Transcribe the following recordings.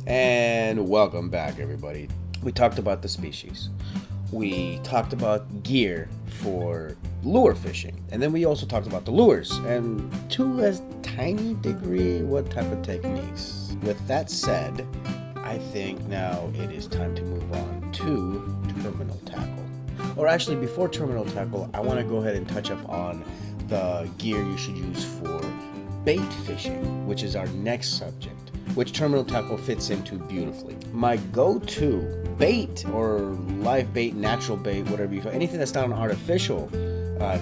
And welcome back, everybody. We talked about the species. We talked about gear for lure fishing. And then we also talked about the lures and to a tiny degree what type of techniques. With that said, I think now it is time to move on to terminal tackle. Or actually, before terminal tackle, I want to go ahead and touch up on the gear you should use for bait fishing, which is our next subject, which terminal tackle fits into beautifully. My go-to bait or live bait, natural bait, whatever you call it, anything that's not an artificial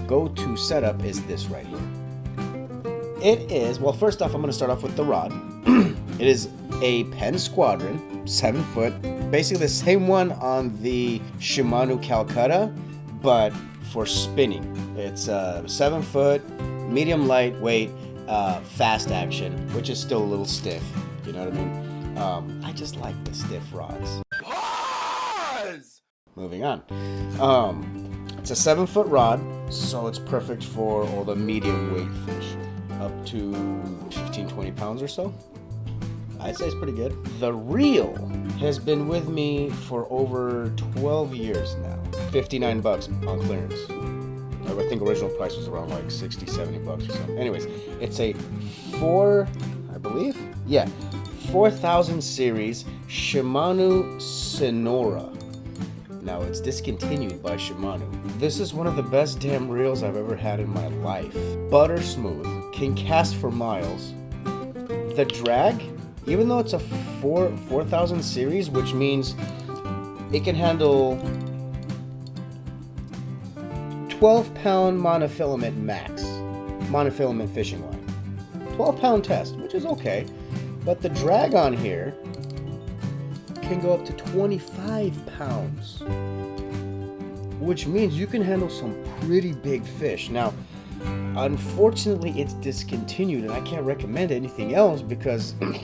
go-to setup is this right here. It is, well, first off, I'm going to start off with the rod. It is a Penn Squadron, 7 foot, basically the same one on the Shimano Calcutta, but for spinning. It's 7 foot, medium lightweight, fast action, which is still a little stiff. You know what I mean? I just like the stiff rods. Pause! Moving on. It's a 7 foot rod, so it's perfect for all the medium weight fish, up to 15-20 pounds or so. I'd say it's pretty good. The reel has been with me for over 12 years now. $59 on clearance. I think original price was around like 60, 70 bucks or something. Anyways, it's a 4000 series Shimano Sonora. Now it's discontinued by Shimano. This is one of the best damn reels I've ever had in my life. Butter smooth, can cast for miles. The drag, even though it's a 4000 series, which means it can handle 12-pound monofilament max, monofilament fishing line. 12-pound test, which is okay, but the drag on here can go up to 25 pounds, which means you can handle some pretty big fish. Now, unfortunately, it's discontinued, and I can't recommend anything else because this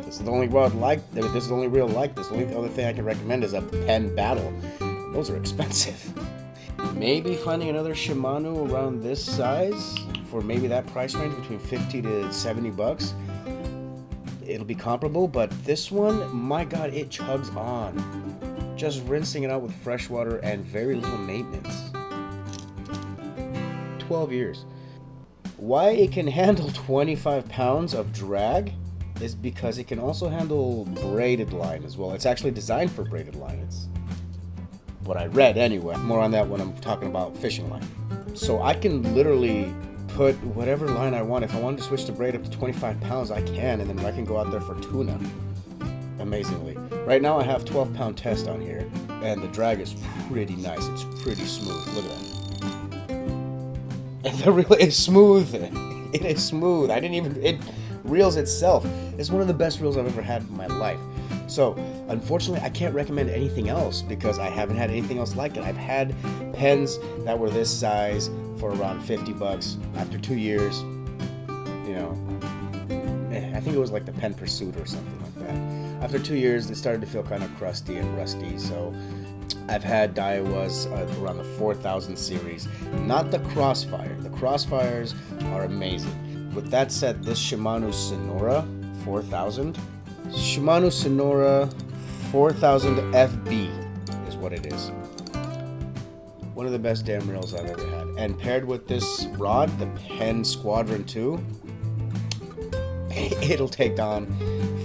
is the only rod like this. This is the only reel like this. The only other thing I can recommend is a Penn Battle. Those are expensive. Maybe finding another Shimano around this size for maybe that price range, between 50 to 70 bucks. It'll be comparable, but this one, my God, it chugs on. Just rinsing it out with fresh water and very little maintenance. 12 years. Why it can handle 25 pounds of drag is because it can also handle braided line as well. It's actually designed for braided line. It's what I read anyway. More on that when I'm talking about fishing line. So I can literally put whatever line I want. If I wanted to switch to braid up to 25 pounds, I can, and then I can go out there for tuna. Amazingly. Right now I have 12-pound test on here, and the drag is pretty nice. It's pretty smooth. Look at that. And the reel is smooth. It is smooth. It reels itself. It's one of the best reels I've ever had in my life. So, unfortunately, I can't recommend anything else because I haven't had anything else like it. I've had pens that were this size for around 50 bucks. After 2 years, I think it was like the Pen Pursuit or something like that. After 2 years, they started to feel kind of crusty and rusty. So, I've had Daiwas around the 4000 series, not the Crossfire. The Crossfires are amazing. With that said, this Shimano Sonora 4000. Shimano Sonora 4000 FB is what it is. One of the best damn reels I've ever had. And paired with this rod, the Penn Squadron 2, it'll take on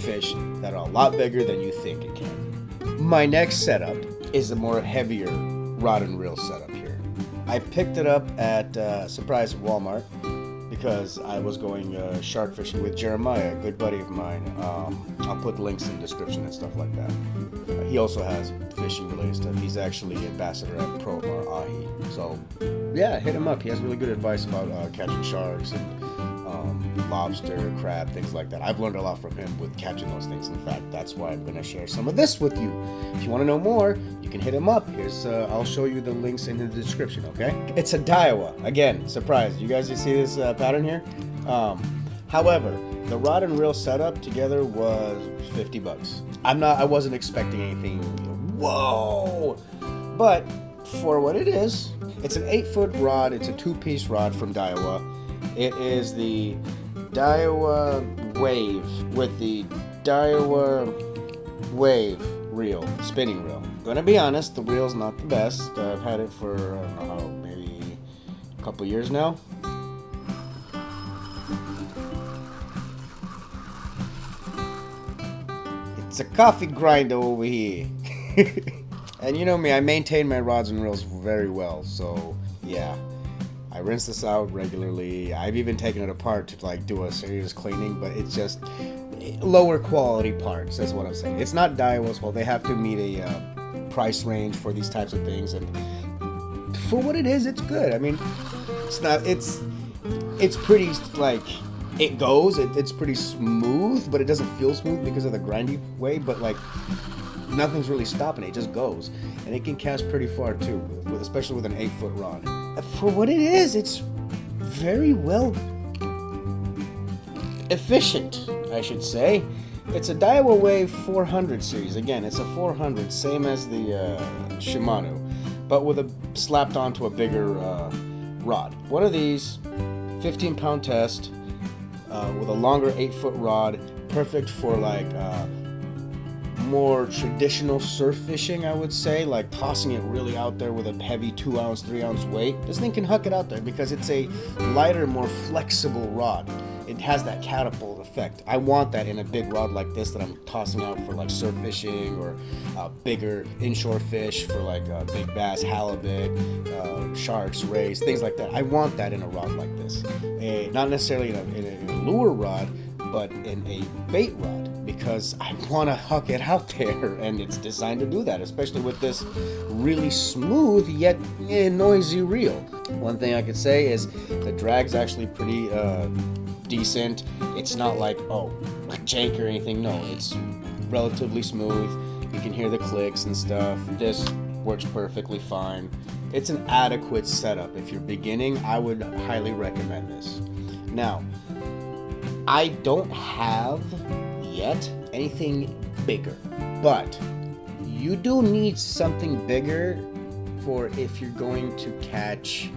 fish that are a lot bigger than you think it can. My next setup is a more heavier rod and reel setup here. I picked it up at Surprise Walmart because I was going shark fishing with Jeremiah, a good buddy of mine. I'll put links in the description and stuff like that. He also has fishing related stuff. He's actually ambassador at Promar Ahi. So yeah, hit him up. He has really good advice about catching sharks and lobster, crab, things like that. I've learned a lot from him with catching those things. In fact, that's why I'm going to share some of this with you. If you want to know more, you can hit him up. Here's I'll show you the links in the description, okay? It's a Daiwa. Again, surprise. You guys see this pattern here? However, the rod and reel setup together was 50 bucks. I wasn't expecting anything, whoa! But for what it is, it's an 8-foot rod. It's a 2-piece rod from Daiwa. It is the Daiwa Wave with the Daiwa Wave reel, spinning reel. Gonna be honest, the reel's not the best. I've had it for, I don't know how, maybe a couple years now. It's a coffee grinder over here. And you know me, I maintain my rods and reels very well, so yeah. I rinse this out regularly. I've even taken it apart to like do a serious cleaning, but it's just lower quality parts. That's what I'm saying. It's not Daiwa's fault. They have to meet a price range for these types of things, and for what it is, it's good. I mean, it's not. It's pretty like it goes. It's pretty smooth, but it doesn't feel smooth because of the grindy way. But like nothing's really stopping it. It just goes, and it can cast pretty far too, especially with an 8-foot rod. For what it is, it's very well efficient, I should say. It's a Daiwa Wave 400 series. Again, it's a 400, same as the Shimano, but with a slapped onto a bigger rod. One of these, 15-pound test, with a longer 8-foot rod, perfect for like more traditional surf fishing, I would say, like tossing it really out there with a heavy 2-ounce, 3-ounce weight. This thing can huck it out there because it's a lighter, more flexible rod. It has that catapult effect. I want that in a big rod like this that I'm tossing out for like surf fishing or bigger inshore fish for like big bass, halibut, sharks, rays, things like that. I want that in a rod like this. Not necessarily in a lure rod, but in a bait rod, because I want to huck it out there, and it's designed to do that, especially with this really smooth yet noisy reel. One thing I could say is the drag's actually pretty decent. It's not like, oh, jank or anything. No, it's relatively smooth. You can hear the clicks and stuff. This works perfectly fine. It's an adequate setup. If you're beginning, I would highly recommend this. Now, I don't have yet anything bigger, but you do need something bigger for if you're going to catch.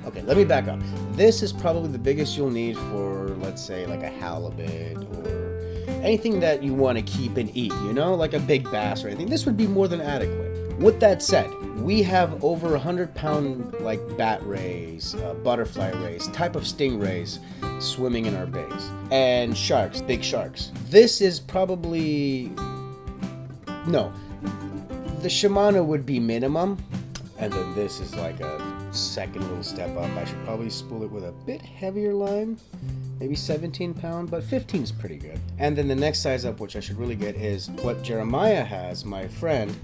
Okay, let me back up. This is probably the biggest you'll need for, let's say, like a halibut or anything that you want to keep and eat, you know, like a big bass or anything. This would be more than adequate. With that said, we have over 100-pound like bat rays, butterfly rays, type of stingrays swimming in our bays, and sharks, big sharks. This is probably no. The Shimano would be minimum, and then this is like a second little step up. I should probably spool it with a bit heavier line, maybe 17-pound, but 15 is pretty good. And then the next size up, which I should really get, is what Jeremiah has, my friend.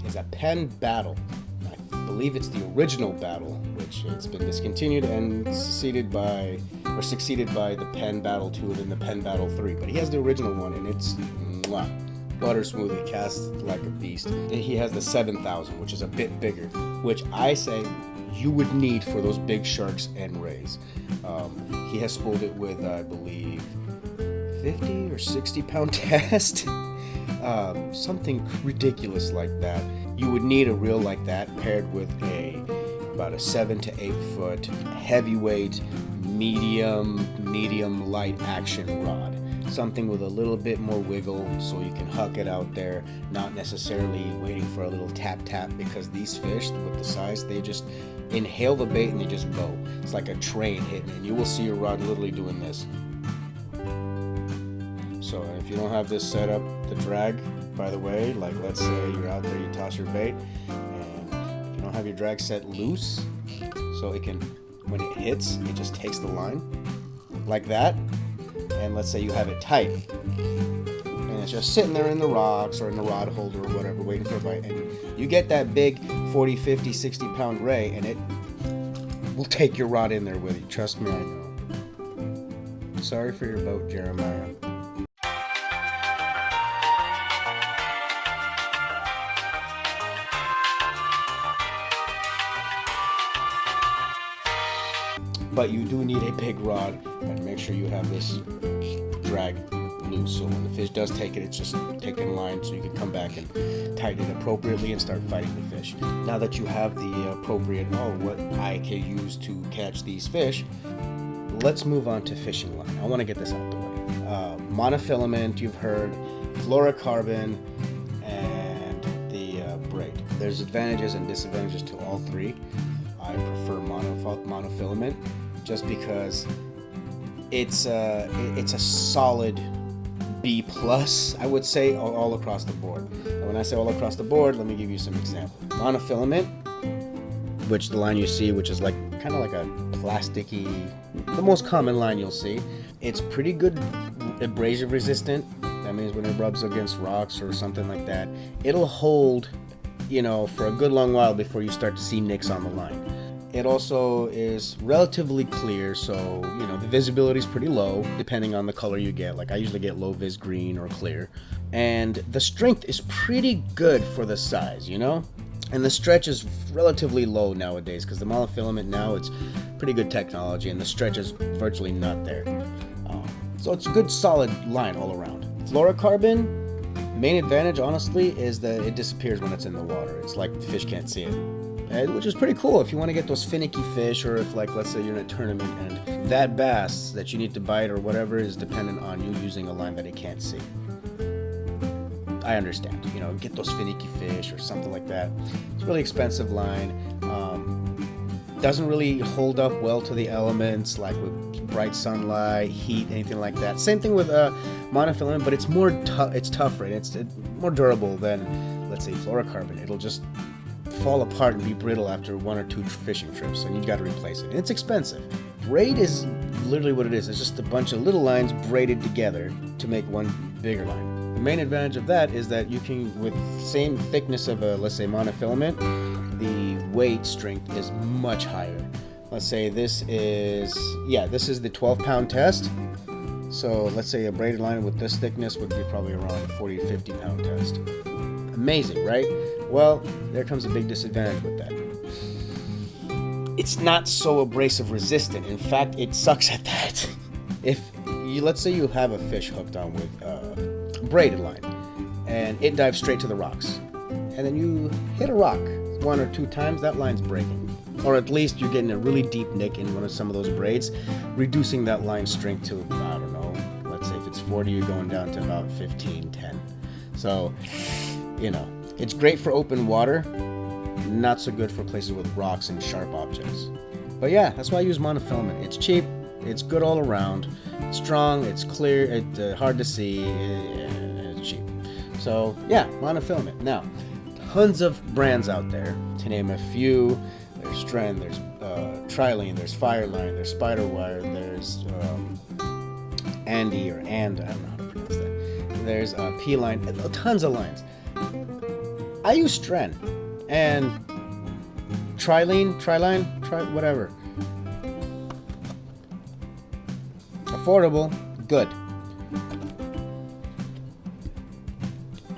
Is a Penn Battle. I believe it's the original Battle, which it's been discontinued and succeeded by the Penn Battle 2 and then the Penn Battle 3. But he has the original one, and it's butter smooth. It casts like a beast. He has the 7000, which is a bit bigger, which I say you would need for those big sharks and rays. He has spooled it with, I believe, 50 or 60-pound test. Something ridiculous like that. You would need a reel like that paired with about a 7 to 8 foot heavyweight medium light action rod. Something with a little bit more wiggle so you can huck it out there, not necessarily waiting for a little tap because these fish with the size, they just inhale the bait and they just go. It's like a train hitting, and you will see your rod literally doing this. So if you don't have this set up, the drag, by the way, like let's say you're out there, you toss your bait, and if you don't have your drag set loose, so it can, when it hits, it just takes the line, like that, and let's say you have it tight, and it's just sitting there in the rocks or in the rod holder or whatever, waiting for a bite, and you get that big 40, 50, 60-pound ray, and it will take your rod in there with you. Trust me, I know. Sorry for your boat, Jeremiah. But you do need a big rod, and make sure you have this drag loose, so when the fish does take it, it's just taking line so you can come back and tighten it appropriately and start fighting the fish. Now that you have the appropriate, what I can use to catch these fish, let's move on to fishing line. I want to get this out the way. monofilament, you've heard, fluorocarbon, and the braid. There's advantages and disadvantages to all three. I prefer monofilament just because it's a solid B plus, I would say, all across the board. And when I say all across the board, let me give you some examples. Monofilament, which the line you see, which is like kind of like a plasticky, the most common line you'll see. It's pretty good abrasive resistant. That means when it rubs against rocks or something like that, it'll hold, for a good long while before you start to see nicks on the line. It also is relatively clear, so the visibility is pretty low depending on the color you get. Like I usually get low vis green or clear, and the strength is pretty good for the size, and the stretch is relatively low nowadays because the monofilament now, it's pretty good technology and the stretch is virtually not there. So it's a good solid line all around. Fluorocarbon, main advantage honestly is that it disappears when it's in the water. It's like the fish can't see it. Which is pretty cool if you want to get those finicky fish, or if, like, let's say you're in a tournament and that bass that you need to bite or whatever is dependent on you using a line that it can't see. I understand, get those finicky fish or something like that. It's a really expensive line. Doesn't really hold up well to the elements, like with bright sunlight, heat, anything like that. Same thing with monofilament, but it's more it's tougher and it's more durable than, let's say, fluorocarbon. It'll just fall apart and be brittle after 1 or 2 fishing trips, and you got to replace it. And it's expensive. Braid is literally what it is. It's just a bunch of little lines braided together to make one bigger line. The main advantage of that is that you can, with same thickness of a, let's say, monofilament, the weight strength is much higher. Let's say this is the 12-pound test. So let's say a braided line with this thickness would be probably around 40 to 50 pound test. Amazing, right? Well, there comes a big disadvantage with that. It's not so abrasive resistant. In fact, it sucks at that. Let's say you have a fish hooked on with a braided line and it dives straight to the rocks, and then you hit a rock 1 or 2 times, that line's breaking. Or at least you're getting a really deep nick in some of those braids, reducing that line strength to, I don't know, let's say if it's 40, you're going down to about 15, 10. So, it's great for open water, not so good for places with rocks and sharp objects. But yeah, that's why I use monofilament. It's cheap, it's good all around, it's strong, it's clear, it's hard to see, and it's cheap. So yeah, monofilament. Now, tons of brands out there. To name a few, there's Stren, there's Trilene, there's Fireline, there's Spiderwire, there's Andy or And, I don't know how to pronounce that. There's P-Line, tons of lines. I use Stren and Triline, whatever. Affordable, good.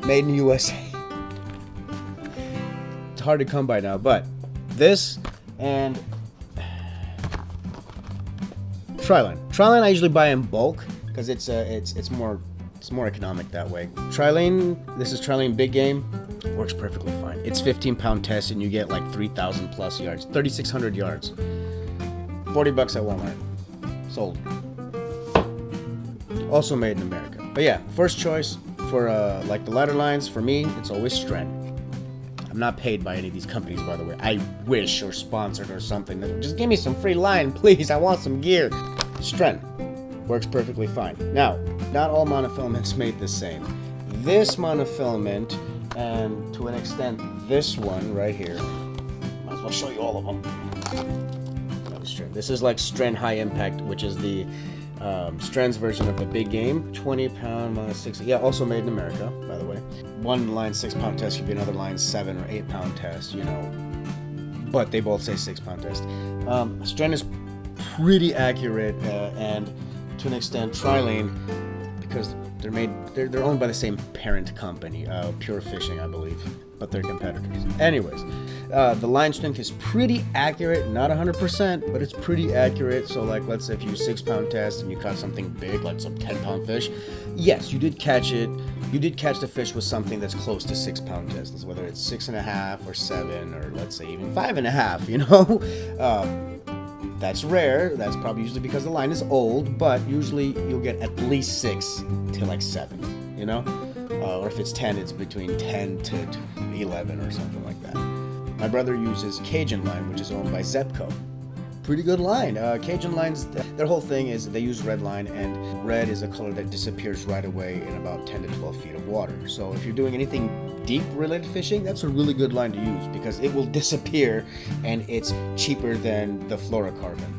Made in USA. It's hard to come by now, but this and Triline. Triline I usually buy in bulk because it's more economic that way. Trilene, this is Trilene Big Game, works perfectly fine. It's 15-pound test and you get like 3,000 plus yards, 3,600 yards. $40 at Walmart. Sold. Also made in America. But yeah, first choice for like the ladder lines, for me, it's always Stren. I'm not paid by any of these companies, by the way. I wish, or sponsored or something. Just give me some free line, please. I want some gear. Stren works perfectly fine. Now, not all monofilaments made the same. This monofilament, and to an extent, this one right here. Might as well show you all of them. This is like Stren High Impact, which is the Stren's version of the Big Game. 20-pound minus 60. Yeah, also made in America, by the way. One line 6-pound test could be another line 7 or 8-pound test, But they both say 6-pound test. Stren is pretty accurate, and to an extent, Trilene, because they're owned by the same parent company, Pure Fishing, I believe, but they're competitors. Anyways, the line strength is pretty accurate, not 100%, but it's pretty accurate. So like, let's say if you use 6-pound test and you caught something big, like some 10-pound fish, yes, you did catch it. You did catch the fish with something that's close to 6-pound tests, whether it's 6.5 or 7, or let's say even 5.5, That's rare. That's probably usually because the line is old, but usually you'll get at least 6 to like 7, you know? Or if it's 10, it's between 10 to 11 or something like that. My brother uses Cajun line, which is owned by Zepco. Pretty good line. Cajun lines, their whole thing is they use red line, and red is a color that disappears right away in about 10 to 12 feet of water. So if you're doing anything deep related fishing, that's a really good line to use because it will disappear and it's cheaper than the fluorocarbon.